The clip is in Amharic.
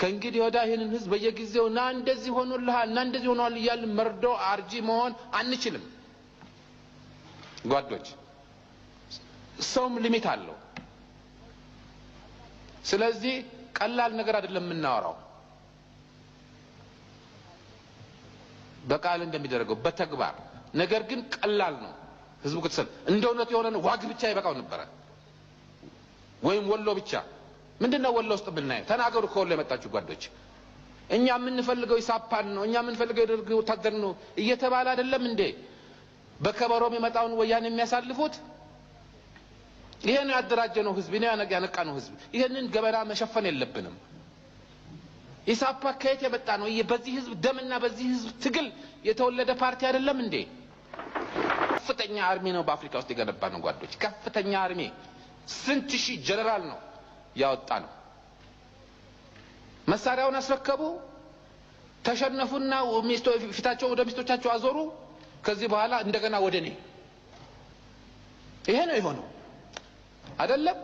ከእንግዲህ ወዳ ይሄንን ህዝብ በየጊዜው ና እንደዚህ ሆኖልሃል ና እንደዚህ ሆኗል ይያል መርዶ አርጂ መሆን አንችልም ጓዶች ሰውም ሊሚት አለው ስለዚህ ቀላል ነገር አይደለም የምናወራው በቃል እንደሚደረገው በተግባር ነገር ግን ቀላል ነው ህዝቡ ከተሰል እንደውነት የሆነ ዋግ ብቻ ይበቃው ነበር ወይም ወሎ ብቻ ምንድነው ወሎ ውስጥ ብናይ ተናገሩ ከወሎ የመጣችሁ ጓዶች እኛ የምንፈልገው ኢሳፓን ነው እኛ የምንፈልገው የደርግ ወታደር ነው እየተባለ አይደለም እንዴ በከበሮም የመጣውን ወያን የሚያሳልፉት ይሄን ያደራጀነው ህዝብ ነው ያነቃነው ህዝብ ይሄንን ገበራ መሸፈን የለብንም ኢሳፓ ከየት የመጣ ነው በዚህ ህዝብ ደምና በዚህ ህዝብ ትግል የተወለደ ፓርቲ አይደለም እንዴ ከፍተኛ አርሚ ነው በአፍሪካ ውስጥ የገነባ ነው ጓዶች ከፍተኛ አርሚ ስንት ሺህ ጀነራል ነው ያወጣ ነው መሳሪያውን አስረከቡ ተሸነፉና ፊታቸው ወደ ሚስቶቻቸው አዞሩ ከዚህ በኋላ እንደገና ወደኔ ይሄ ነው የሆነው አይደለም